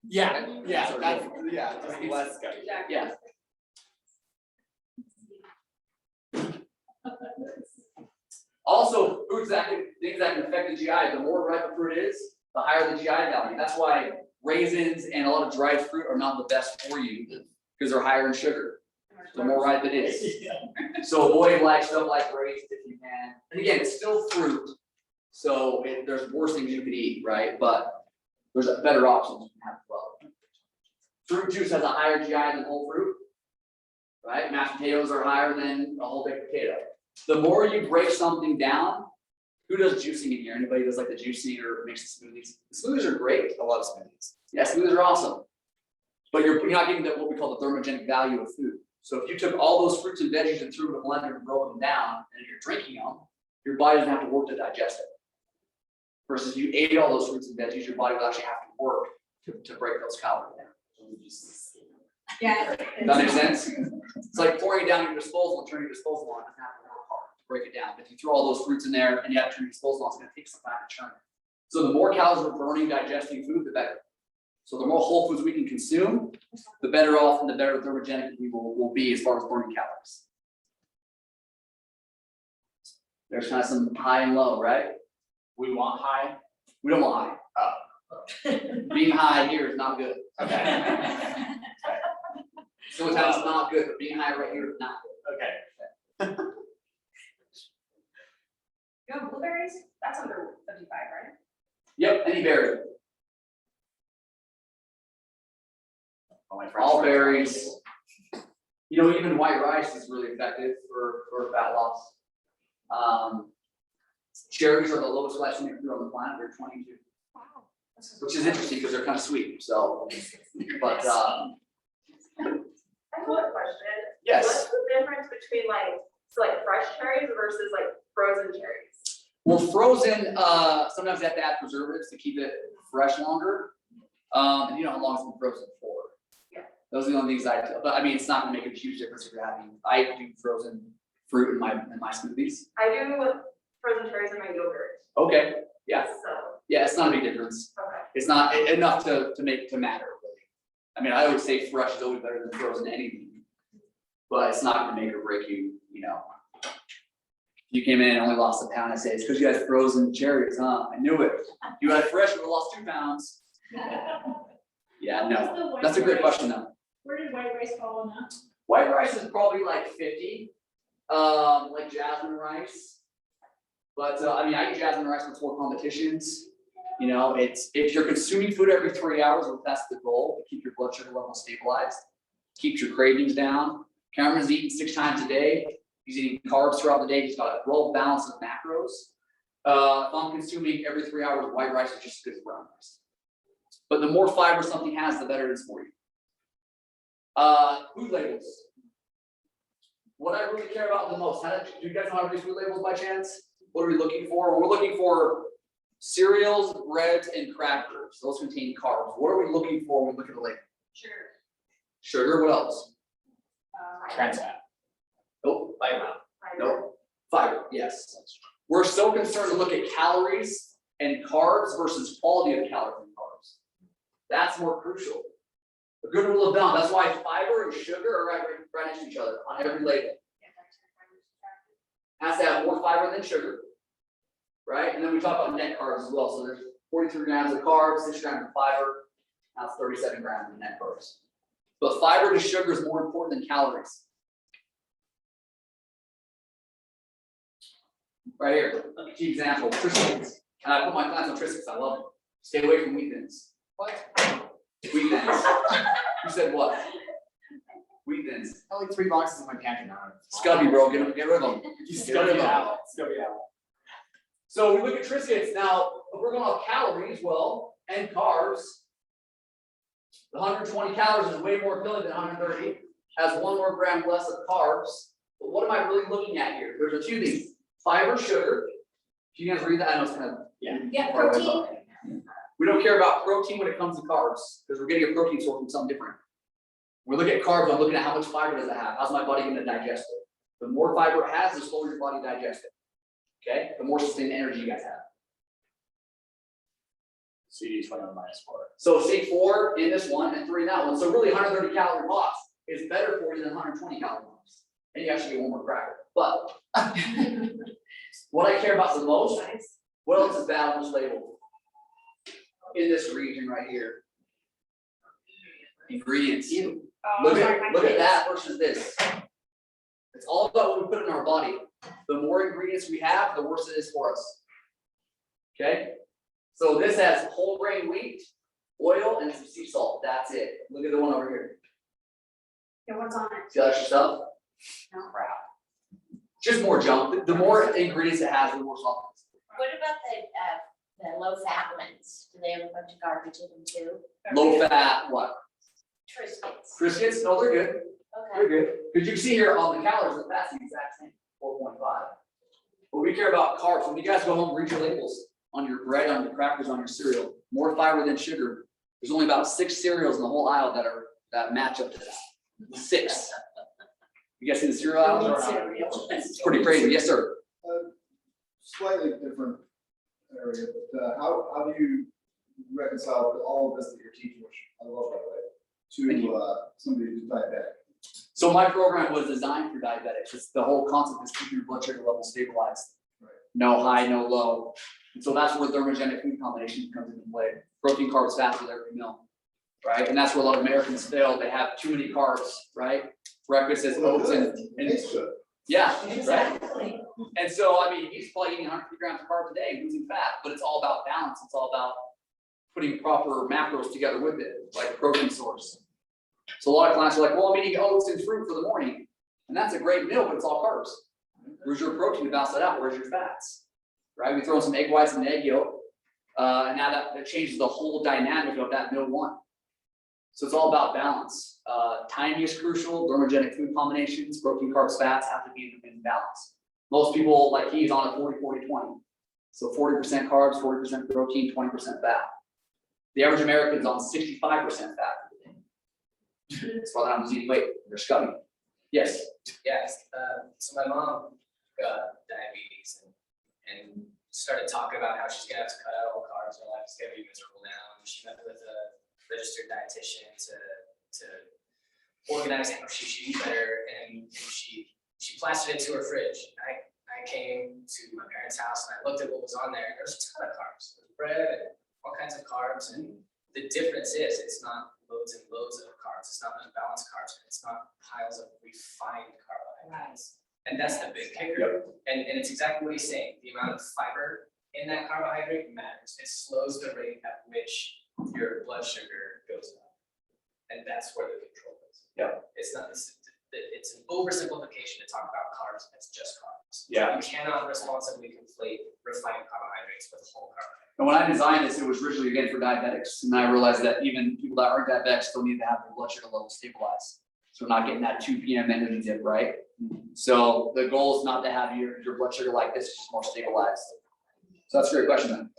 Yeah, yeah, Sorry. that's, yeah, just less good. Yeah. Also, things that can affect the GI, the more ripe a fruit is, the higher the GI value. That's why raisins and a lot of dried fruit are not the best for you, because they're higher in sugar, the more ripe it is. So avoid like stuff like raisins if you can. And again, it's still fruit, so there's worse things you can eat, right? But there's better options you can have as well. Fruit juice has a higher GI than whole fruit, right? Mashed potatoes are higher than a whole baked potato. The more you break something down, who does juicing in here? Anybody does like the juicing or makes the smoothies? The smoothies are great. I love smoothies. Yeah, smoothies are awesome. But you're not getting what we call the thermogenic value of food. So if you took all those fruits and veggies and threw them in a blender and broke them down, and if you're drinking them, your body doesn't have to work to digest it. Versus if you ate all those fruits and veggies, your body would actually have to work to break those calories down. Yeah. That makes sense? It's like pouring it down your disposal and turning your disposal on, doesn't have to work hard to break it down. But if you throw all those fruits in there and you have to turn your disposal on, it's gonna take some time to churn it. So the more calories we're burning digesting food, the better. So the more whole foods we can consume, the better off and the better thermogenic we will be as far as burning calories. There's kind of some high and low, right? We want high. We don't want high. Being high here is not good. Okay. Sometimes it's not good, but being high right here is not good. Okay. You have blueberries? That's under 55, right? Yep, any berry. All my friends All are- berries. You know, even white rice is really effective for fat loss. Cherries are the lowest glycemic fruit on the planet, they're 22, which is interesting because they're kind of sweet, so, but, I have one question. yes. What's the difference between like fresh cherries versus like frozen cherries? Well, frozen, sometimes you have to add preservatives to keep it fresh longer. And you know how long it's been frozen for. Yeah. Those are the only things but I mean, it's not gonna make a huge difference if you're I do frozen fruit in my smoothies. I do frozen cherries in my yogurt. Okay, yeah, So, yeah, it's not a big difference. okay. It's not enough to matter, really. I mean, I always say fresh is always better than frozen anything. But it's not gonna make or break you, you know. You came in and only lost a pound, I say, it's because you had frozen cherries, huh? I knew it. You had fresh, you would have lost 2 pounds. Yeah, no, that's a great question though. Where did white rice fall on that? White rice is probably like 50, like jasmine rice. But I mean, I eat jasmine rice before competitions. You know, it's if you're consuming food every 3 hours, well, that's the goal, to keep your blood sugar level stabilized, keeps your cravings down. Cameron's eating 6 times a day. He's eating carbs throughout the day. He's got a well balance of macros. If I'm consuming every 3 hours, white rice is just as good as brown rice. But the more fiber something has, the better it is for you. Food labels. What I really care about the most, do you guys know how to read food labels by chance? What are we looking for? We're looking for cereals, breads, and crackers. Those contain carbs. What are we looking for when we look at the label? Sugar. Sugar, what else? Trans fat. Nope. Fiber. Nope. Fiber, yes. We're so concerned to look at calories and carbs versus quality of calories and carbs. That's more crucial. A good rule of thumb, that's why fiber and sugar are right next to each other on every label. Has to have more fiber than sugar, right? And then we talk about net carbs as well. So there's 43 grams of carbs, 6 grams of fiber, now it's 37 grams of net carbs. But fiber to sugar is more important than calories. Right here, key example, Triscuits. And I put my clients on Triscuits, I love them. Stay away from wheat thins. What? Wheat thins. You said what? Wheat thins. I have like 3 boxes in my pantry now. Scubby, bro, get rid of them. Scubby out. Scubby out. So we look at Triscuits. Now, if we're going off calories, well, and carbs, The 120 calories is way more appealing than 130, has 1 more gram less of carbs. But what am I really looking at here? There's a few things, fiber, sugar. Can you guys read that? I know it's kind of. Yeah, far away, protein. but we don't care about protein when it comes to carbs, because we're getting a protein source from something different. When we look at carbs, I'm looking at how much fiber does it have? How's my body gonna digest it? The more fiber it has, the slower your body digests it. Okay, the more sustained energy you guys have. So you do 21 minus 4. So say 4 in this one and 3 in that one. So really 130 calorie box is better for you than 120 calorie box. And you actually get 1 more cracker. But what I care about the most, what else is bad on this label? In this region right here. Ingredients. Look at that versus this. It's all about what we put in our body. The more ingredients we have, the worse it is for us. Okay? So this has whole grain wheat, oil, and some sea salt. That's it. Look at the one over here. Yeah, what's on it? See that extra stuff? No. Crap. Just more junk. The more ingredients it has, the more salt. What about the low fat ones? Do they have a bunch of garbage in them too? Low fat, what? Triscuits. Triscuits? No, they're good. Okay. They're good. Because you can see here on the calories, the fat's the exact same, 4.5. But we care about carbs. When you guys go home, read your labels on your bread, on your crackers, on your cereal. More fiber than sugar. There's only about 6 cereals in the whole aisle that match up to that. 6. You guys see the cereal aisle? It's pretty crazy. Yes, sir. Slightly different area, but how do you reconcile all of this that you're teaching, which I love, by the way, to somebody who's diabetic? So my program was designed for diabetics. It's the whole concept is keeping your blood sugar level stabilized. Right. No high, no low. And so that's where thermogenic food combination comes into play. Protein, carbs, fats with every meal, right? And that's where a lot of Americans fail. They have too many carbs, right? Breakfast is oats and It's good. yeah, right? Exactly. And so, I mean, he's probably eating 150 grams of carbs a day, losing fat, but it's all about balance. It's all about putting proper macros together with it, like a protein source. So a lot of clients are like, well, I'm eating oats and fruit for the morning. And that's a great meal, but it's all carbs. Where's your protein to balance that out? Where's your fats? Right? We throw in some egg whites and egg yolk. And now that changes the whole dynamic of that meal one. So it's all about balance. Timing is crucial. Thermogenic food combinations, protein, carbs, fats have to be in balance. Most people, like he's on a 40-40-20. So 40% carbs, 40% protein, 20% fat. The average American is on 65% fat. That's why they're not losing weight. They're scummy. Yes. Yes, so my mom got diabetes and started talking about how she's gonna have to cut out all carbs, her life is gonna be miserable now. And she met with a registered dietitian to organize how she should eat better, and she plastered it to her fridge. I came to my parents' house and I looked at what was on there, and there's a ton of carbs, there's bread and all kinds of carbs, and the difference is it's not loads and loads of carbs, it's not unbalanced carbs, and it's not piles of refined carbohydrates. And that's the big kicker. And it's exactly what he's saying. The amount of fiber in that carbohydrate matters. It slows the rate at which your blood sugar goes up. And that's where the control is. Yeah. It's not, it's an oversimplification to talk about carbs as just carbs. Yeah. You cannot responsibly conflate refined carbohydrates with whole carbohydrates. And when I designed this, it was originally again for diabetics. And I realized that even people that aren't diabetics still need to have their blood sugar level stabilized. So we're not getting that 2 p.m. energy dip, right? So the goal is not to have your blood sugar like this, it's just more stabilized. So that's a great question then.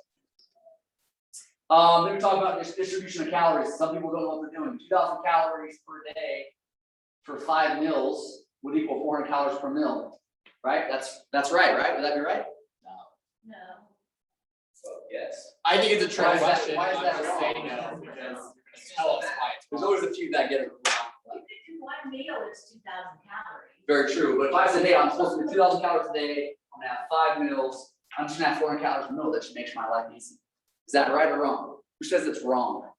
Then we talk about this distribution of calories. Some people don't know what they're doing. 2,000 calories per day for 5 meals would equal 400 calories per meal, right? That's right? Would that be right? No. So yes. I think it's a trick Why is that- question. why is I'm that gonna wrong? say no because tell us why it's There's wrong. always a few that get it wrong. Even one meal is 2,000 calories. Very true, but if I said, hey, I'm supposed to be 2,000 calories a day, I'm gonna have 5 meals, I'm just gonna have 400 calories a meal, that just makes my life easy. Is that right or wrong? Who says it's wrong?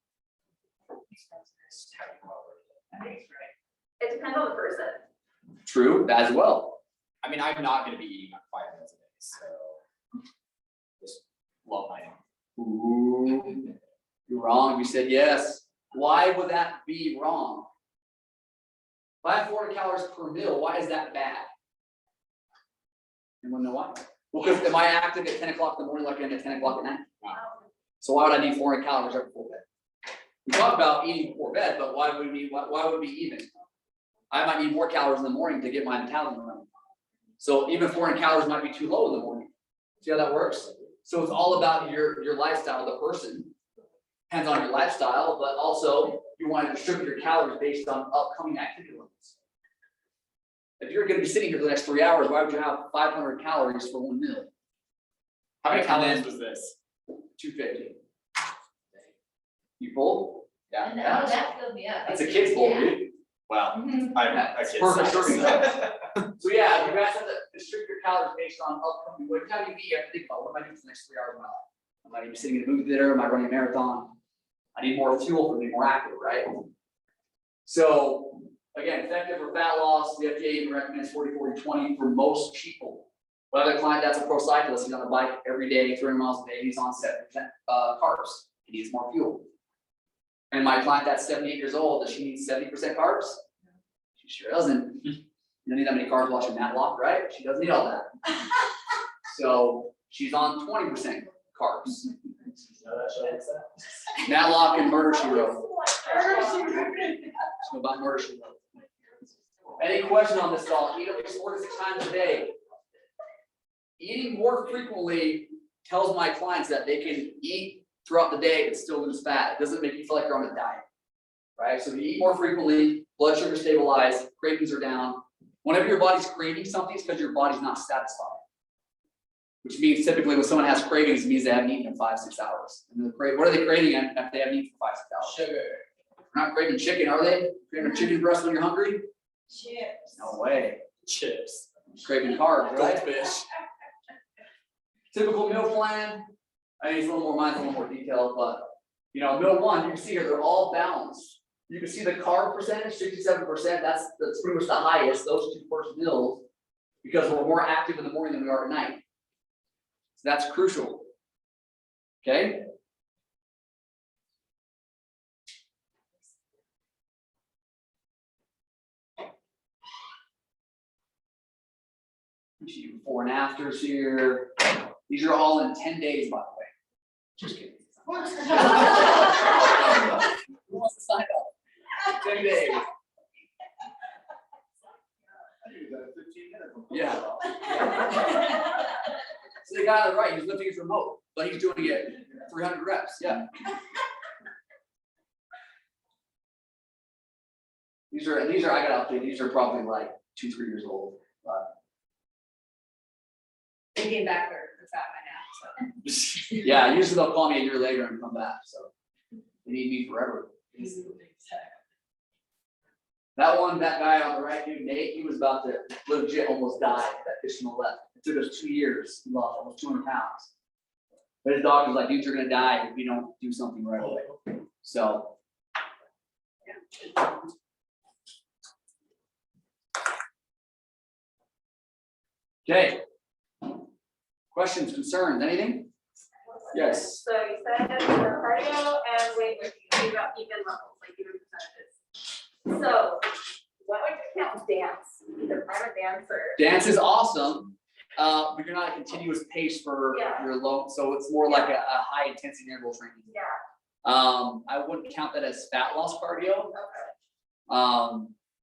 It depends on the person. True, as well. I mean, I'm not gonna be eating 5 meals a day, so just love my own. Ooh, you're wrong, you said yes. Why would that be wrong? If I have 400 calories per meal, why is that bad? Anyone know why? Well, because am I active at 10 o'clock in the morning like I am at 10 o'clock at night? So why would I need 400 calories every full day? We talk about eating before bed, but why would it be even? I might need more calories in the morning to get my metabolism running. So even 400 calories might be too low in the morning. See how that works? So it's all about your lifestyle, the person. Depends on your lifestyle, but also you want to distribute your calories based on upcoming activity levels. If you're going to be sitting here for the next 3 hours, why would you have 500 calories for one meal? How many And calories then was this? 250. You full? Yeah. And oh, that filled me up. That's a kid's bowl, dude. Wow, I'm a kid Perfect size, serving so- size. So yeah, you guys have to distribute your calories based on upcoming, what time you eat, you have to think about, what am I doing for the next 3 hours of my life? Am I gonna be sitting in a movie theater, am I running a marathon? I need more fuel for me, more active, right? So, again, effective for fat loss, the FDA even recommends 40-40-20 for most people. My other client, that's a pro cyclist, he's on a bike every day, 300 miles a day, he's on 7% carbs, he needs more fuel. And my client that's 78 years old, does she need 70% carbs? She sure doesn't. You don't need that many carbs watching Matlock, right? She doesn't need all that. So she's on 20% carbs. Matlock and Murder, She Wrote. So about Murder, She Wrote. Any question on this at all? Eat at least 4 to 6 times a day. Eating more frequently tells my clients that they can eat throughout the day and still lose fat. It doesn't make you feel like you're on a diet, right? So if you eat more frequently, blood sugar stabilized, cravings are down. Whenever your body's craving something, it's because your body's not satisfied. Which means typically when someone has cravings, it means they haven't eaten in 5-6 hours. And what are they craving if they haven't eaten for 5-6 hours? Sugar. They're not craving chicken, are they? Craving a chicken breast when you're hungry? Chips. No way. Chips. Craving carbs, right? Goldfish. Typical meal plan. I mean, it's a little more mindful, a little more detailed, but you know, meal one, you can see here, they're all balanced. You can see the carb percentage, 67%, that's pretty much the highest, those 2 first meals, because we're more active in the morning than we are at night. So that's crucial. Okay? You see before and afters here. These are all in 10 days, by the way. Just kidding. Who wants to sign up? 10 days. I do that in 15 minutes. Yeah. So the guy on the right, he's lifting his remote, but he's doing it 300 reps. Yeah. These are I got to update. These are probably like 2-3 years old. But They came back for fat by now, so. yeah, usually they'll call me a year later and come back. So they need me forever. That guy on the right, dude, Nate, he was about to legit almost die. That fish on the left. It took us 2 years. He lost almost 200 pounds. But his doctor's like, dude, you're gonna die if you don't do something right away. So. Okay. Questions, concerns, anything? Yes. So you said the cardio and weightlifting, you got even levels, like even percentages. So what would you count dance? Because I'm a dancer. Dance is awesome, but you're not a continuous pace for Yeah. your low, so it's more like a high intensity interval training. Yeah, I wouldn't count that as fat loss cardio. okay.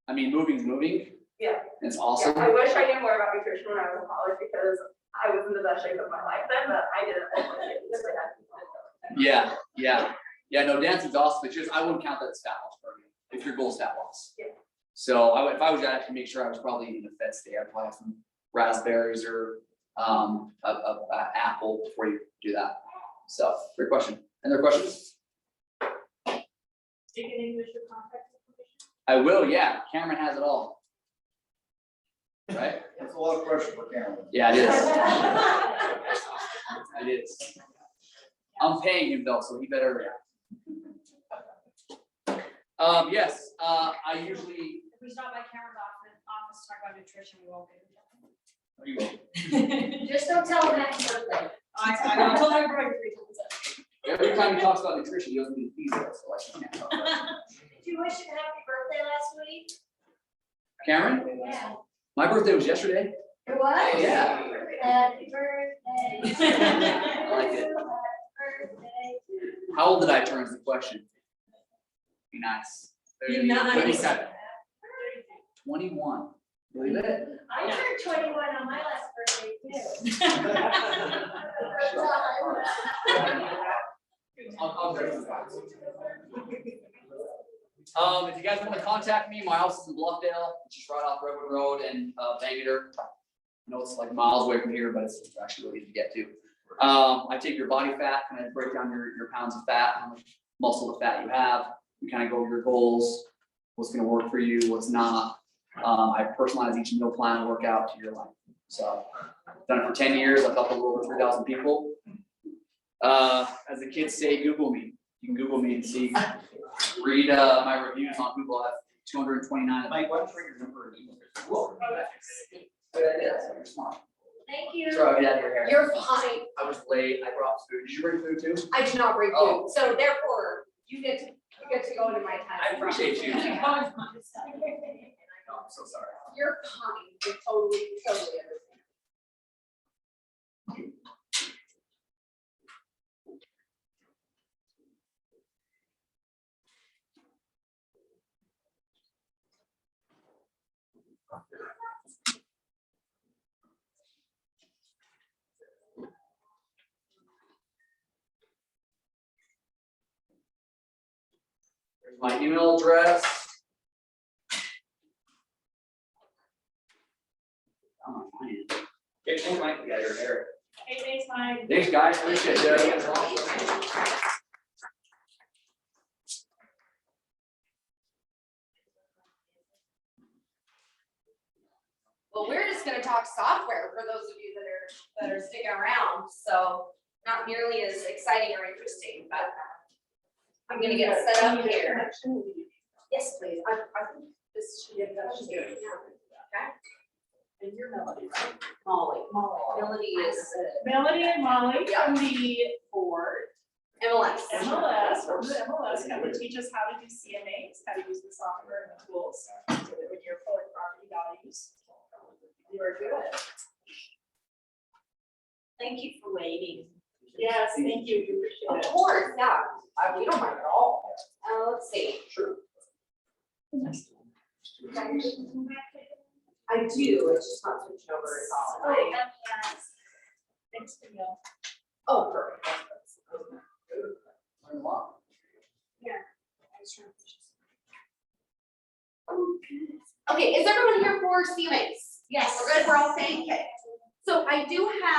I mean, moving's moving. Yeah. It's Yeah, awesome. I wish I knew more about nutrition when I was in college because I was in the best shape of my life then, but I didn't. Because I had to do it. Yeah, no, dancing's awesome, it's just, I wouldn't count that as fat loss cardio, if your goal is fat loss. Yeah. So if I was to actually make sure I was probably eating a fed state, I'd probably have some raspberries or, a apple before you do that. So, great question. Any other questions? Speaking English or contact information? I will, yeah, Cameron has it all. Right? That's a lot of pressure for Cameron. Yeah, it is. It is. I'm paying him though, so he better. Yes, I usually. If we stop by Cameron's office, talk about nutrition, we won't get Oh, you will. Just don't tell them happy birthday. I told everybody 3 times. Every time he talks about nutrition, he doesn't need pizza, so I can't talk about it. Did you wish him happy birthday last week? Cameron, Yeah. my birthday was yesterday. It was? Yeah. Happy birthday. I like it. Happy birthday. How old did I turn is the question? nice. Be nice. 37. 21. Believe it? I turned 21 on my last birthday too. I'll bring this back. If you guys want to contact me, my house is in Bluffdale, it's just right off Redwood Road and Bangor. I know it's like miles away from here, but it's actually really easy to get to. I take your body fat, kind of break down your pounds of fat, how much muscle to fat you have. We kind of go over your goals, what's going to work for you, what's not. I personalize each meal plan and workout to your life. So I've done it for 10 years. I've helped a little over 3,000 people. As the kids say, Google me. You can Google me and see. Read my reviews on Google. I have 229. Mike, why don't you bring your number and email? Good idea. So you're smart. Thank you. Sorry, get out of your hair. You're fine. I was late. I brought food. Did you bring food too? I do not bring food, Oh. so therefore, you get to go into my time. I appreciate you. You're I'm so sorry. fine. You're totally understand. There's my email address. Oh, man. Yeah, thanks, Mike, you got your hair. Hey, thanks, Mike. Thanks, guys. Appreciate it. Well, we're just gonna talk software for those of you that are sticking around, so not nearly as exciting or interesting, but I'm gonna get set up here. Yes, please. I think this should be that should be good. Okay. And you're Melody, right? Molly. Melody is Melody and Molly from the board, MLS. from the MLS, come to teach us how to do CMAs, how to use the software and the tools, so that when you're pulling property values, you are good. Thank you for waiting. Yes, thank you, we appreciate Of it. course, yeah. We don't mind at all. Let's see. Sure. I do, it's just not switching over at all. Oh, yes. Thanks, Camille. Oh, perfect. Learn a lot. Okay, is everyone here for CMAs? Yes. We're good, we're all saying, okay. So I do have